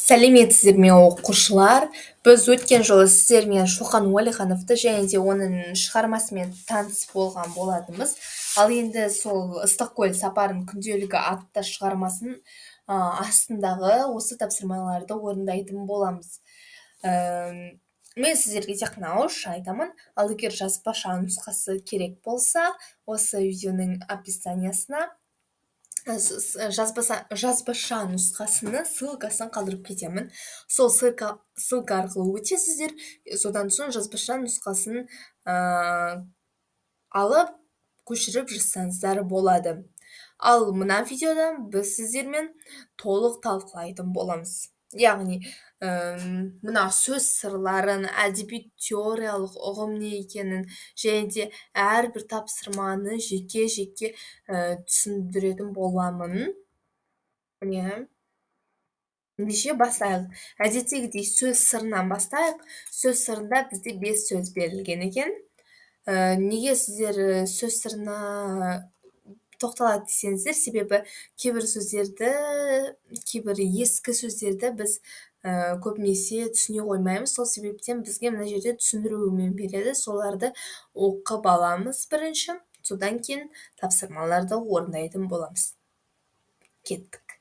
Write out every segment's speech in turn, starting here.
Сәлеметсіздер ме оқушылар? Біз өткен жылы сіздермен Шоқан Уәлихановты және де оның шығармасымен таныс болған болатынбыз. Ал енді сол Ыстықкөл сапарының күнделігі атты шығармасын астындағы осы тапсырмаларды орындайтын боламыз. Мен сіздерге тек қана ауызша айтамын, ал егер жазбаша нұсқасы керек болса, осы видеоның описаниясына жазбаша нұсқасыны ссылкасын қалдырып кетемін. Сол ссылка арқылы өтесіздер, содан соң жазбаша нұсқасын алып көшіріп жазсаңыздар болады. Ал мына видеода біз сіздермен толық талқылайтын боламыз. Яғни мына сөз сырларын, әдеби теориялық ұғым не екенін және де әрбір тапсырманы жеке-жеке түсіндіретін боламын. Міне, ендеше бастайық. Әдеттегідей сөз сырынан бастайық. Сөз сырында бізде 5 сөз берілген екен. Неге сіздер сөз сырына тоқталады десеңіздер, себебі кейбір сөздерді, кейбір ескі сөздерді біз көбінесе түсіне қоймаймыз. Сол себептен бізге мына жерде түсіндірумен береді. Соларды оқып аламыз бірінші, содан кейін тапсырмаларды орындайтын боламыз. Кеттік.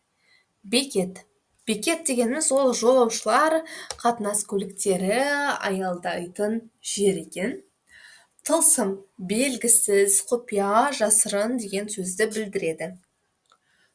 Бекет. Бекет дегеніміз ол жолаушылар қатынас көліктері аялдайтын жер екен. Тылсым, белгісіз, құпия, жасырын деген сөзді білдіреді.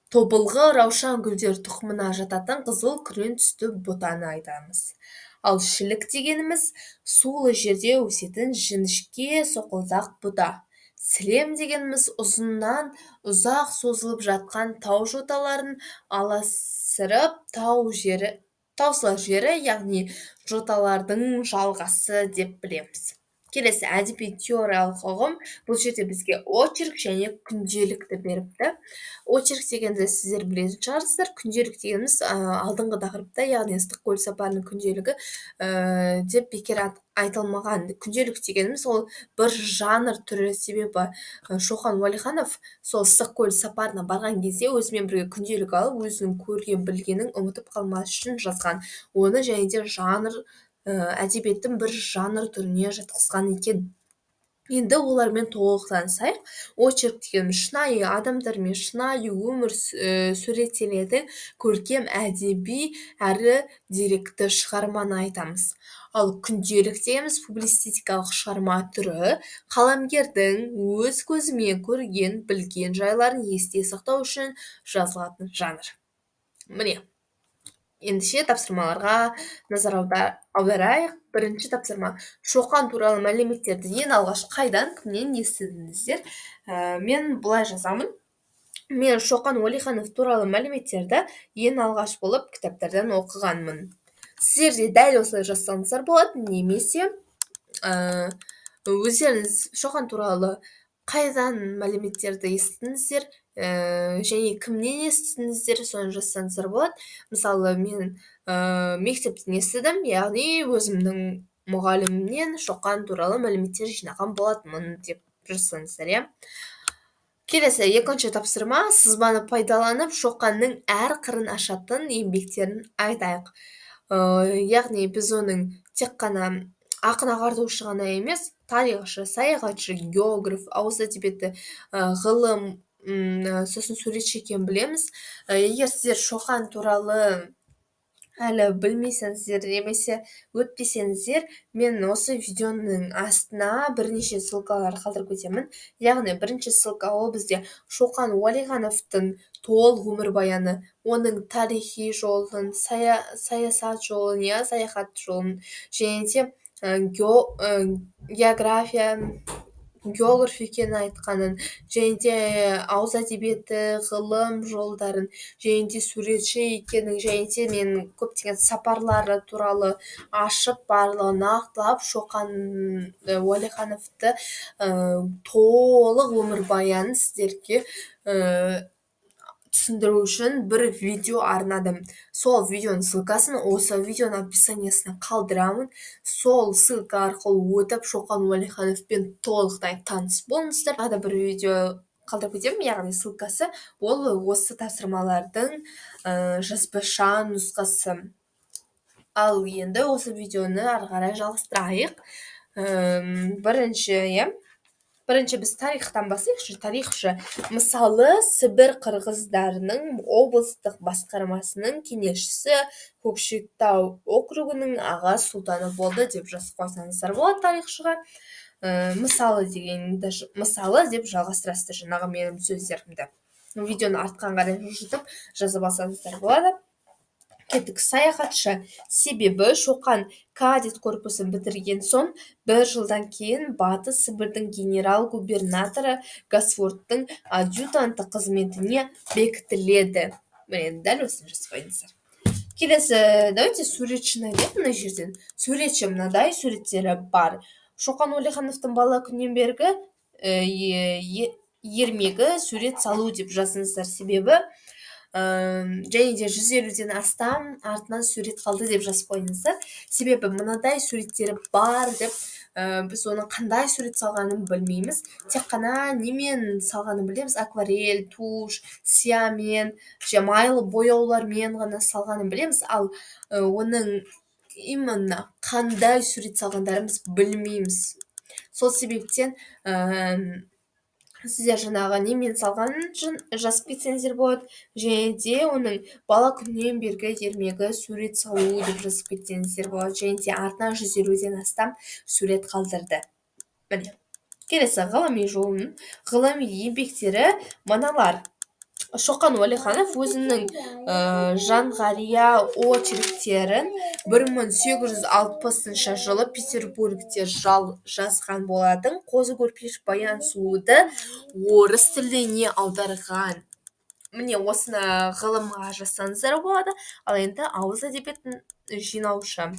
Тобылғы раушан гүлдер тұқымына жататын қызыл күрең түсті бұтаны айтамыз. Ал шілік дегеніміз сулы жерде өсетін жіңішке соқылдақ бұта. Сілем дегеніміз ұзыннан ұзақ созылып жатқан тау жоталарын аласырып таусылар жері, яғни жоталардың жалғасы деп білеміз. Келесі әдеби теориялық ұғым. Бұл жерде бізге очерк және күнделікті беріпті. Очерк дегенді сіздер білетін шығарсыздар. Күнделік дегеніміз алдыңғы тақырыпта, яғни Ыстықкөл сапарының күнделігі деп бекер айтылмаған. Күнделік дегеніміз ол бір жанр түрі, себебі Шоқан Уәлиханов сол Ыстықкөл сапарына барған кезде өзімен бірге күнделік алып, өзінің көрген білгенін ұмытып қалмас үшін жазған. Оны және де әдебиеттің бір жанр түріне жатқызған екен. Енді олармен толық танысайық. Очерк дегеніміз шынайы адамдармен шынайы өмір суреттеледі, көркем әдеби әрі деректі шығарманы айтамыз. Ал күнделік дегеніміз публицистикалық шығарма түрі, қаламгердің өз көзімен көрген, білген жайларын есте сақтау үшін жазылатын жанр. Міне, ендеше тапсырмаларға назар аударайық. Бірінші тапсырма. Шоқан туралы мәліметтерді ең алғаш қайдан, кімнен естідіңіздер? Мен былай жазамын. Мен Шоқан Уәлиханов туралы мәліметтерді ең алғаш болып кітаптардан оқығанмын. Сіздер де дәл осылай жазсаңыздар болады, немесе өздеріңіз Шоқан туралы қайдан мәліметтерді естідіңіздер, және кімнен естідіңіздер, соны жазсаңыздар болады. Мысалы, мен мектептен естідім, яғни өзімнің мұғалімімнен Шоқан туралы мәліметтер жинаған болатынмын деп жазсаңыздар, иә. Келесі, екінші тапсырма. Сызбаны пайдаланып, Шоқанның әр қырын ашатын еңбектерін айтайық. Яғни біз оның тек қана ақын ағартушы ғана емес, тарихшы, саяхатшы, географ, ауыз әдебиеті, ғылым, сосын суретші екенін білеміз. Егер сіздер Шоқан туралы әлі білмесеңіздер, немесе өтпесеңіздер, мен осы видеоның астына бірнеше ссылкалар қалдырып кетемін. Яғни бірінші ссылка ол бізде Шоқан Уәлихановтың толық өмірбаяны, оның тарихи жолын, саясат жолын, саяхат жолын, және де географ екенін айтқанын, және де ауыз әдебиеті, ғылым жолдарын, және де суретші екенін, және де мен көптеген сапарлары туралы ашып барлығын нақтылап, Шоқан Уәлихановты толық өмірбаянын сіздерге түсіндіру үшін бір видео арнадым. Сол видеоның ссылкасын осы видеоның описаниясына қалдырамын. Сол ссылка арқылы өтіп Шоқан Уәлихановпен толықтай таныс болыңыздар. Тағы бір видео қалдырып кетемін, яғни ссылкасы ол осы тапсырмалардың жазбаша нұсқасы. Ал енді осы видеоны ары қарай жалғастырайық. Бірінші біз тарихтан бастайықшы. Тарихшы, мысалы, Сібір қырғыздарының облыстық басқармасының кеңесшісі, Көкшетау округінің аға сұлтаны болды деп жазып қойсаңыздар болады тарихшыға. Мысалы деп жалғастырасыздар жаңағы менің сөздерімді. Видеоны артқан қарай жылжытып жазып алсаңыздар болады. Кеттік. Саяхатшы. Себебі Шоқан кадет корпусын бітірген соң, бір жылдан кейін Батыс Сібірдің генерал-губернаторы Гасфордтың адъютанты қызметіне бекітіледі. Міне, дәл осыны жазып қойыңыздар. Келесі, давайте суретшіні айтайық мына жерден. Суретші мынадай суреттері бар. Шоқан Уәлихановтың бала күннен бергі ермегі сурет салу деп жазыңыздар. Себебі және де 150-ден астам артынан сурет қалды деп жазып қойыңыздар. Себебі мынадай суреттері бар деп біз оның қандай сурет салғанын білмейміз. Тек қана немен салғанын білеміз. Акварель, туш, сиямен, майлы бояулармен ғана салғанын білеміз. Ал оның именно қандай сурет салғандарымыз білмейміз. Сол себептен сіздер жаңағы немен салғанын жазып кетсеңіздер болады, және де оның бала күннен бергі ермегі сурет салу деп жазып кетсеңіздер болады, және де артынан 150-ден астам сурет қалдырды. Міне. Келесі, ғылыми жолын, ғылыми еңбектері мыналар. Шоқан Уәлиханов өзінің жанғария очерктерін 1860 жылы Петербургте жазған болатын. Қозы көрпеш баян сұлуды орыс тіліне аударған. Міне, осыны ғылымға жазсаңыздар болады. Ал енді ауыз әдебиетін жинаушы.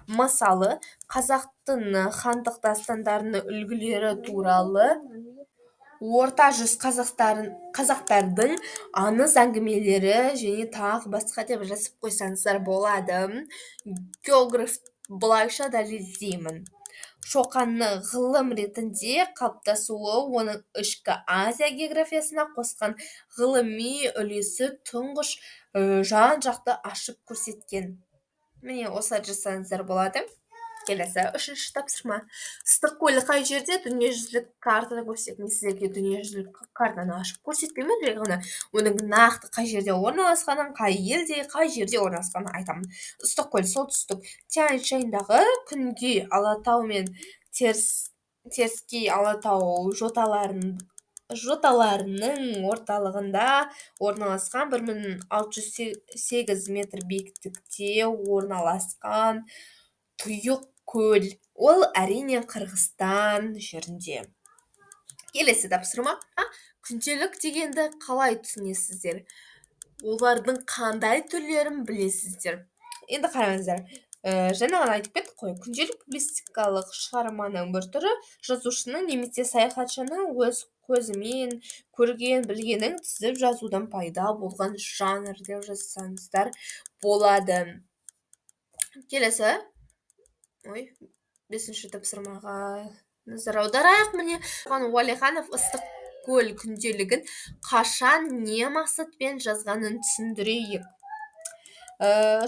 Мысалы, қазақтың хандық дастандарының үлгілері туралы орта жүз қазақтардың аңыз әңгімелері және тағы басқа деп жазып қойсаңыздар болады. Географ былайша дәлелдеймін. Шоқанның ғылым ретінде қалыптасуы оның ішкі Азия географиясына қосқан ғылыми үлесі тұңғыш жан-жақты ашып көрсеткен. Міне, осылай жазсаңыздар болады. Келесі, 3-ші тапсырма. Ыстықкөл қай жерде? Дүниежүзілік картаны көрсетеді. Мен сіздерге дүниежүзілік картаны ашып көрсетпеймін, жай ғана оның нақты қай жерде орналасқанын, қай елде, қай жерде орналасқанын айтамын. Ыстықкөл солтүстік Тянь-Шаньдағы күнгей Алатау мен Теріскей Алатау жоталарының орталығында орналасқан 1608 метр биіктікте орналасқан тұйық көл. Ол әрине Қырғызстан жерінде. Келесі тапсырма. Күнделік дегенді қалай түсінесіздер? Олардың қандай түрлерін білесіздер? Енді қараңыздар. Жаңа ғана айтып кеттік қой. Күнделік публицистикалық шығарманың бір түрі жазушының немесе саяхатшының өз көзімен көрген білгенін тізіп жазудан пайда болған жанр деп жазсаңыздар болады. Келесі. 5-ші тапсырмаға назар аударайық. Міне, Шоқан Уәлиханов Ыстықкөл күнделігін қашан не мақсатпен жазғанын түсіндірейік.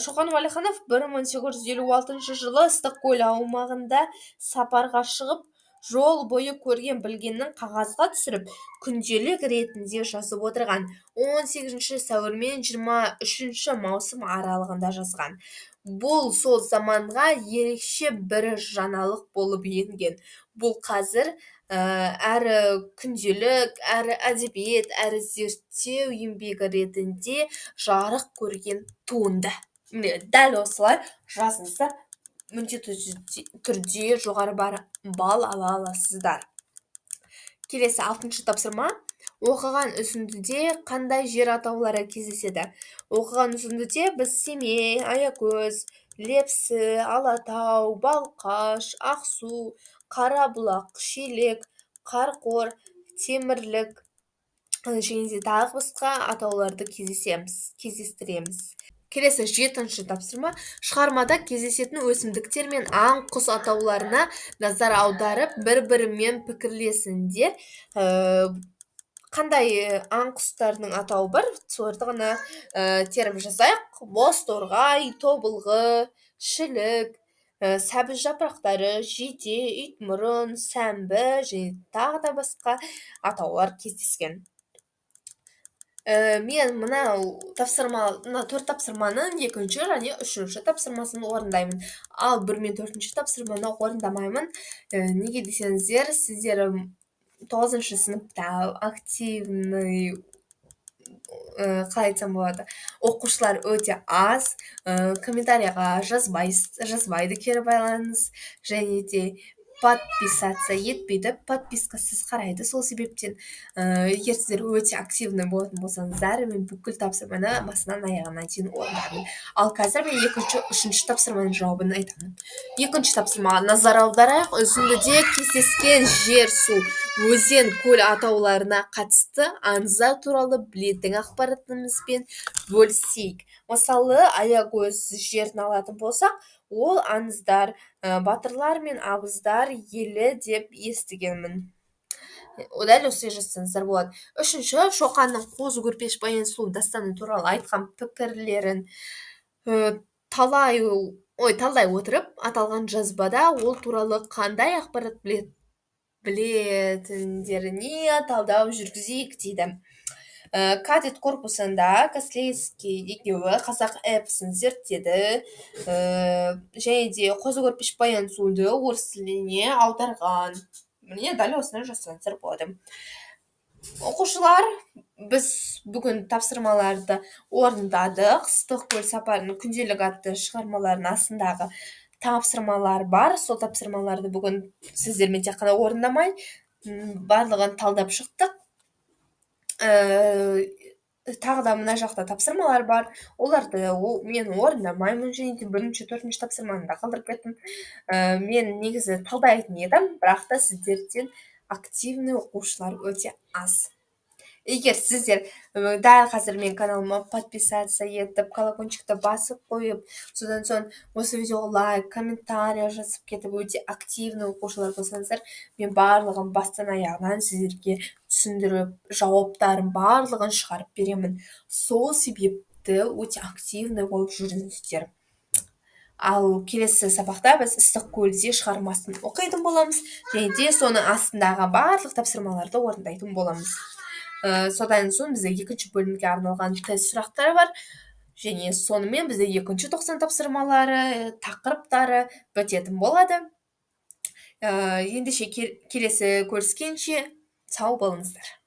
Шоқан Уәлиханов 1856 жылы Ыстықкөл аумағында сапарға шығып, жол бойы көрген білгенін қағазға түсіріп, күнделік ретінде жазып отырған. 18 сәуір мен 23 маусым аралығында жазған. Бұл сол заманға ерекше бір жаңалық болып енген. Бұл қазір әрі күнделік, әрі әдебиет, әрі зерттеу еңбегі ретінде жарық көрген туынды. Міне, дәл осылай жазыңыздар. Міндетті түрде жоғары балл ала аласыздар. Келесі 6-ші тапсырма. Оқыған үзіндіде қандай жер атаулары кездеседі? Оқыған үзіндіде біз Семей, Аякөз, Лепсі, Алатау, Балқаш, Ақсу, Қарабұлақ, Шелек, Қарқор, Темірлік және де тағы басқа атауларды кездестіреміз. Келесі 7-ші тапсырма. Шығармада кездесетін өсімдіктер мен аң құс атауларына назар аударып, бір-бірімен пікірлесіңдер. қандай аң құстарының атауы бар, соларды ғана теріп жазайық. Бозторғай, тобылғы, шілік, сәбіз жапырақтары, жиде, итмұрын, сәмбі және тағы да басқа атаулар кездескен. Мен мына 4 тапсырманың екінші және үшінші тапсырмасын орындаймын. Ал 1 мен 4-ші тапсырманы орындамаймын. Неге десеңіздер, сіздер 9-шы сыныпта активный, қалай айтсам болады, оқушылар өте аз, комментарийға жазбайды кері байланыс, және де подписаться етпейді, подпискасыз қарайды. Сол себептен егер сіздер өте активный болатын болсаңыздар, мен бүкіл тапсырманы басынан аяғына дейін орындаймын. Ал қазір мен екінші, үшінші тапсырманың жауабын айтамын. Екінші тапсырмаға назар аударайық. Үзіндіде кездескен жер, су, өзен, көл атауларына қатысты аңыздар туралы білетін ақпаратымызбен бөлісейік. Мысалы, аягөз жерін алатын болсақ, ол аңыздар, батырлар мен абыздар елі деп естігенмін. Дәл осылай жазсаңыздар болады. Үшінші, Шоқанның қозы көрпеш баян сұлу дастаны туралы айтқан пікірлерін талдай отырып, аталған жазбада ол туралы қандай ақпарат білетіндеріне талдау жүргізейік дейді. Кадет корпусында Кослейский екеуі қазақ эпосын зерттеді, және де қозы көрпеш баян сұлуды орыс тіліне аударған. Міне дәл осыны жазсаңыздар болады. Оқушылар, біз бүгін тапсырмаларды орындадық. Ыстықкөл сапарының күнделік атты шығармалардың астындағы тапсырмалар бар. Сол тапсырмаларды бүгін сіздермен тек қана орындамай, барлығын талдап шықтық. Тағы да мына жақта тапсырмалар бар. Оларды мен орындамаймын, және де 1-ші, 4-ші тапсырманы да қалдырып кеттім. Мен негізі талдайтын едім, бірақ та сіздерден активный оқушылар өте аз. Егер сіздер дәл қазір мен каналыма подписаться етіп, колокольчикті басып қойып, содан соң осы видеоға лайк, комментарий жазып кетіп, өте активный оқушылар болсаңыздар, мен барлығын бастан аяғынан сіздерге түсіндіріп, жауаптарын барлығын шығарып беремін. Сол себепті өте активный болып жүріңіздер. Ал келесі сабақта біз Ыстықкөлде шығармасын оқитын боламыз, және де соның астындағы барлық тапсырмаларды орындайтын боламыз. Содан соң бізде екінші бөлімге арналған тест сұрақтары бар, және сонымен бізде екінші 90 тапсырмалары, тақырыптары бітетін болады. Ендеше келесі көріскенше сау болыңыздар.